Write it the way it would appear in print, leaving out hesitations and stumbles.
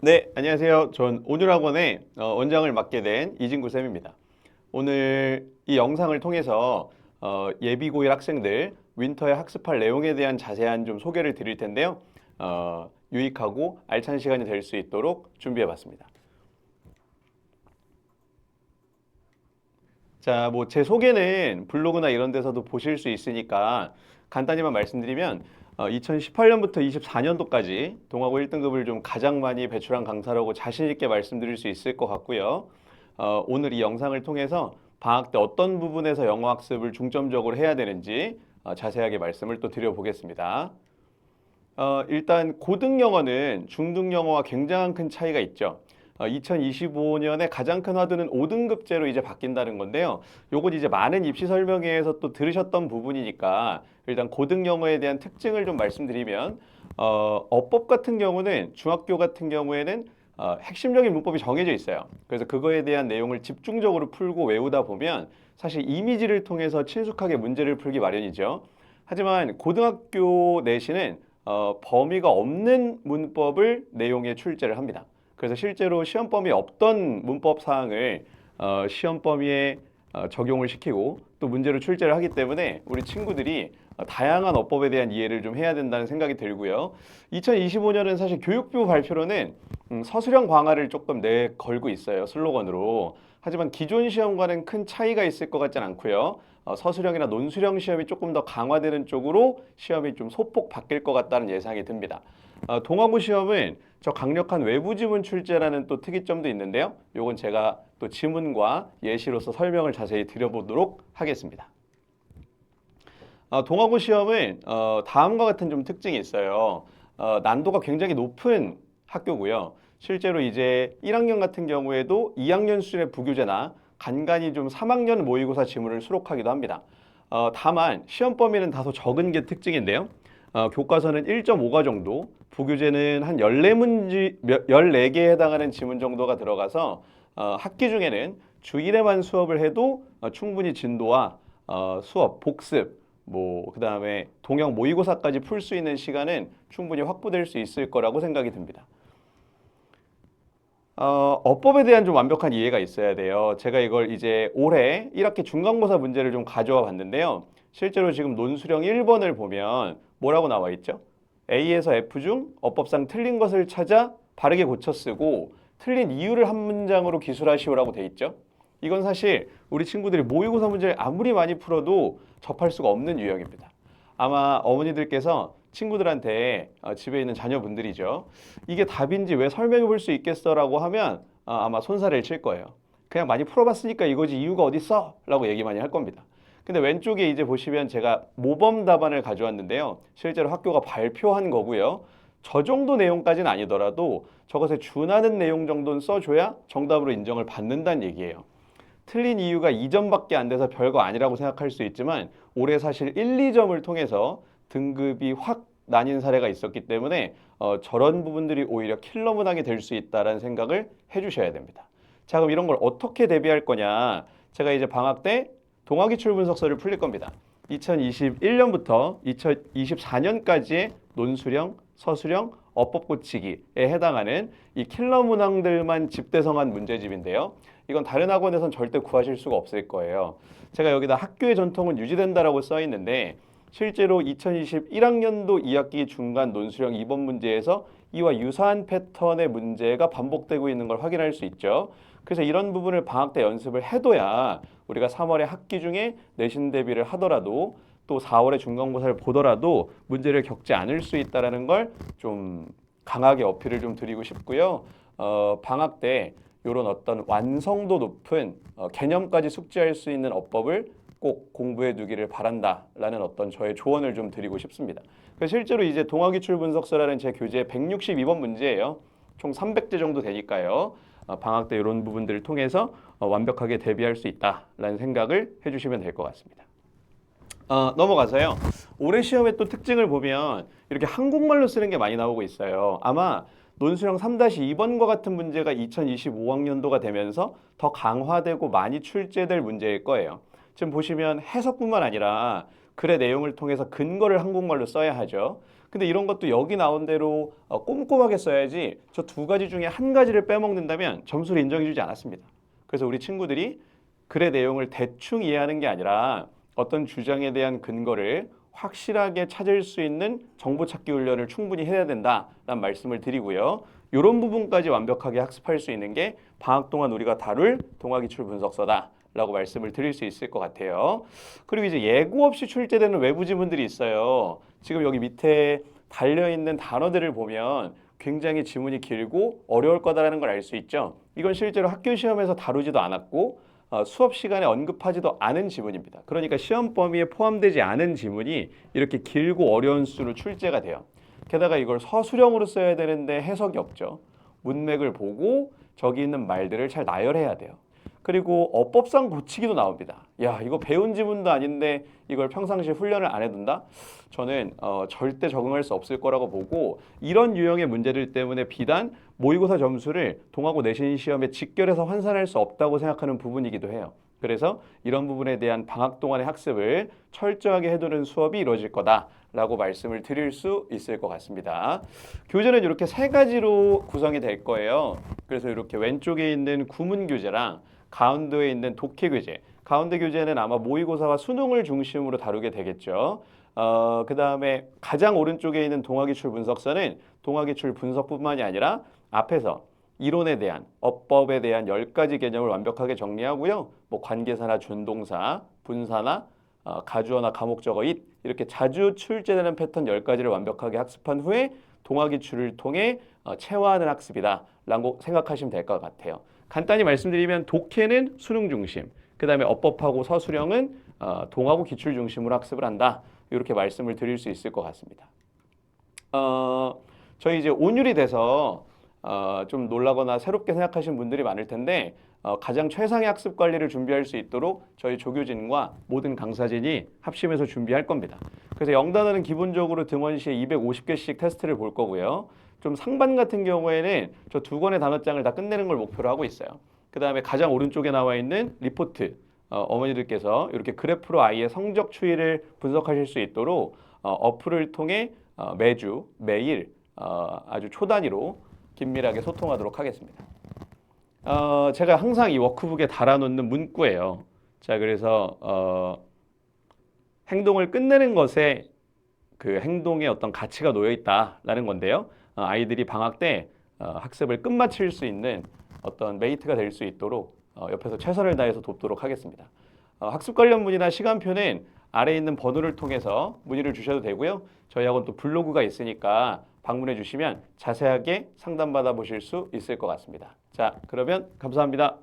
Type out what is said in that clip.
네, 안녕하세요. 전 온유학원의 원장을 맡게 된 이진구 쌤입니다. 오늘 이 영상을 통해서 예비 고1 학생들 윈터에 학습할 내용에 대한 자세한 좀 소개를 드릴 텐데요. 유익하고 알찬 시간이 될 수 있도록 준비해 봤습니다. 자, 뭐 제 소개는 블로그나 이런 데서도 보실 수 있으니까 간단히만 말씀드리면 2018년부터 24년도까지 동아고 1등급을 좀 가장 많이 배출한 강사라고 자신 있게 말씀드릴 수 있을 것 같고요. 오늘 이 영상을 통해서 방학 때 어떤 부분에서 영어 학습을 중점적으로 해야 되는지 자세하게 말씀을 또 드려보겠습니다. 일단 고등 영어는 중등 영어와 굉장한 큰 차이가 있죠. 2025년에 가장 큰 화두는 5등급제로 이제 바뀐다는 건데요. 요건 이제 많은 입시 설명회에서 또 들으셨던 부분이니까 일단 고등 영어에 대한 특징을 좀 말씀드리면 어법 같은 경우는 중학교 같은 경우에는 핵심적인 문법이 정해져 있어요. 그래서 그거에 대한 내용을 집중적으로 풀고 외우다 보면 사실 이미지를 통해서 친숙하게 문제를 풀기 마련이죠. 하지만 고등학교 내신은 범위가 없는 문법을 내용에 출제를 합니다. 그래서 실제로 시험 범위에 없던 문법 사항을 시험 범위에 적용을 시키고 또 문제로 출제를 하기 때문에 우리 친구들이 다양한 어법에 대한 이해를 좀 해야 된다는 생각이 들고요. 2025년은 사실 교육부 발표로는 서술형 강화를 조금 내걸고 있어요. 슬로건으로. 하지만 기존 시험과는 큰 차이가 있을 것 같진 않고요. 서술형이나 논술형 시험이 조금 더 강화되는 쪽으로 시험이 좀 소폭 바뀔 것 같다는 예상이 듭니다. 동아고 시험은 저 강력한 외부 지문 출제라는 또 특이점도 있는데요. 요건 제가 또 지문과 예시로서 설명을 자세히 드려보도록 하겠습니다. 동아고 시험은 다음과 같은 좀 특징이 있어요. 난도가 굉장히 높은 학교고요. 실제로 이제 1학년 같은 경우에도 2학년 수준의 부교재나 간간히 좀 3학년 모의고사 지문을 수록하기도 합니다. 다만 시험 범위는 다소 적은 게 특징인데요. 교과서는 1.5가 정도, 부교재는 한 14문제, 14개에 해당하는 지문 정도가 들어가서 학기 중에는 주 1회만 수업을 해도 충분히 진도와 수업, 복습, 뭐 그다음에 동형 모의고사까지 풀 수 있는 시간은 충분히 확보될 수 있을 거라고 생각이 듭니다. 어법에 대한 좀 완벽한 이해가 있어야 돼요. 제가 이걸 이제 올해 1학기 중간고사 문제를 좀 가져와 봤는데요. 실제로 지금 논술형 1번을 보면 뭐라고 나와 있죠? A에서 F 중 어법상 틀린 것을 찾아 바르게 고쳐 쓰고 틀린 이유를 한 문장으로 기술하시오라고 돼 있죠. 이건 사실 우리 친구들이 모의고사 문제를 아무리 많이 풀어도 접할 수가 없는 유형입니다. 아마 어머니들께서 친구들한테 집에 있는 자녀분들이죠. 이게 답인지 왜 설명해 볼 수 있겠어라고 하면 아마 손살을 칠 거예요. 그냥 많이 풀어봤으니까 이거지 이유가 어딨어? 라고 얘기 많이 할 겁니다. 근데 왼쪽에 이제 보시면 제가 모범 답안을 가져왔는데요. 실제로 학교가 발표한 거고요. 저 정도 내용까지는 아니더라도 저것에 준하는 내용 정도는 써줘야 정답으로 인정을 받는다는 얘기예요. 틀린 이유가 2점밖에 안 돼서 별거 아니라고 생각할 수 있지만 올해 사실 1, 2점을 통해서 등급이 확 나뉜 사례가 있었기 때문에 저런 부분들이 오히려 킬러 문항이 될 수 있다는 생각을 해주셔야 됩니다. 자, 그럼 이런 걸 어떻게 대비할 거냐? 제가 이제 방학 때 동아기출 분석서를 풀릴 겁니다. 2021년부터 2024년까지의 논술형, 서술형, 어법 고치기에 해당하는 이 킬러 문항들만 집대성한 문제집인데요. 이건 다른 학원에선 절대 구하실 수가 없을 거예요. 제가 여기다 학교의 전통은 유지된다라고 써 있는데 실제로 2021학년도 2학기 중간 논술형 2번 문제에서 이와 유사한 패턴의 문제가 반복되고 있는 걸 확인할 수 있죠. 그래서 이런 부분을 방학 때 연습을 해둬야 우리가 3월에 학기 중에 내신 대비를 하더라도 또 4월에 중간고사를 보더라도 문제를 겪지 않을 수 있다는 걸 좀 강하게 어필을 좀 드리고 싶고요. 방학 때 이런 어떤 완성도 높은 개념까지 숙지할 수 있는 어법을 꼭 공부해 두기를 바란다라는 어떤 저의 조언을 좀 드리고 싶습니다. 그래서 실제로 이제 동아기출 분석서라는 제 교재 162번 문제예요. 총 300제 정도 되니까요. 방학 때 이런 부분들을 통해서 완벽하게 대비할 수 있다라는 생각을 해주시면 될 것 같습니다. 넘어가서요. 올해 시험의 또 특징을 보면 이렇게 한국말로 쓰는 게 많이 나오고 있어요. 아마 논술형 3-2번과 같은 문제가 2025학년도가 되면서 더 강화되고 많이 출제될 문제일 거예요. 지금 보시면 해석뿐만 아니라 글의 내용을 통해서 근거를 한국말로 써야 하죠. 근데 이런 것도 여기 나온 대로 꼼꼼하게 써야지 저 두 가지 중에 한 가지를 빼먹는다면 점수를 인정해주지 않았습니다. 그래서 우리 친구들이 글의 내용을 대충 이해하는 게 아니라 어떤 주장에 대한 근거를 확실하게 찾을 수 있는 정보 찾기 훈련을 충분히 해야 된다라는 말씀을 드리고요. 이런 부분까지 완벽하게 학습할 수 있는 게 방학 동안 우리가 다룰 동화기출 분석서다 라고 말씀을 드릴 수 있을 것 같아요. 그리고 이제 예고 없이 출제되는 외부 지문들이 있어요. 지금 여기 밑에 달려있는 단어들을 보면 굉장히 지문이 길고 어려울 거다라는 걸 알 수 있죠. 이건 실제로 학교 시험에서 다루지도 않았고 수업 시간에 언급하지도 않은 지문입니다. 그러니까 시험 범위에 포함되지 않은 지문이 이렇게 길고 어려운 수로 출제가 돼요. 게다가 이걸 서술형으로 써야 되는데 해석이 없죠. 문맥을 보고 저기 있는 말들을 잘 나열해야 돼요. 그리고 어법상 고치기도 나옵니다. 야, 이거 배운 지문도 아닌데 이걸 평상시에 훈련을 안 해둔다? 저는 절대 적응할 수 없을 거라고 보고 이런 유형의 문제들 때문에 비단 모의고사 점수를 동하고 내신 시험에 직결해서 환산할 수 없다고 생각하는 부분이기도 해요. 그래서 이런 부분에 대한 방학 동안의 학습을 철저하게 해두는 수업이 이루어질 거다라고 말씀을 드릴 수 있을 것 같습니다. 교재는 이렇게 세 가지로 구성이 될 거예요. 그래서 이렇게 왼쪽에 있는 구문 교재랑 가운데에 있는 독해 교재, 가운데 교재는 아마 모의고사와 수능을 중심으로 다루게 되겠죠. 그 다음에 가장 오른쪽에 있는 동화기출 분석서는 동화기출 분석뿐만이 아니라 앞에서 이론에 대한, 어법에 대한 10가지 개념을 완벽하게 정리하고요. 뭐 관계사나 준동사, 분사나 가주어나 가목적어 잇 이렇게 자주 출제되는 패턴 10가지를 완벽하게 학습한 후에 동화기출을 통해 체화하는 학습이다 라고 생각하시면 될 것 같아요. 간단히 말씀드리면 독해는 수능 중심, 그 다음에 어법하고 서술형은 동하고 기출 중심으로 학습을 한다. 이렇게 말씀을 드릴 수 있을 것 같습니다. 저희 이제 온율이 돼서 좀 놀라거나 새롭게 생각하시는 분들이 많을 텐데 가장 최상의 학습 관리를 준비할 수 있도록 저희 조교진과 모든 강사진이 합심해서 준비할 겁니다. 그래서 영단어는 기본적으로 등원 시에 250개씩 테스트를 볼 거고요. 좀 상반 같은 경우에는 저 2권의 단어장을 다 끝내는 걸 목표로 하고 있어요. 그 다음에 가장 오른쪽에 나와 있는 리포트, 어머니들께서 이렇게 그래프로 아이의 성적 추이를 분석하실 수 있도록 어플을 통해 매주, 매일 아주 초단위로 긴밀하게 소통하도록 하겠습니다. 제가 항상 이 워크북에 달아놓는 문구예요. 자, 그래서 행동을 끝내는 것에 그 행동의 어떤 가치가 놓여 있다라는 건데요. 아이들이 방학 때 학습을 끝마칠 수 있는 어떤 메이트가 될 수 있도록 옆에서 최선을 다해서 돕도록 하겠습니다. 학습 관련 문의나 시간표는 아래에 있는 번호를 통해서 문의를 주셔도 되고요. 저희하고는 또 블로그가 있으니까 방문해 주시면 자세하게 상담받아 보실 수 있을 것 같습니다. 자, 그러면 감사합니다.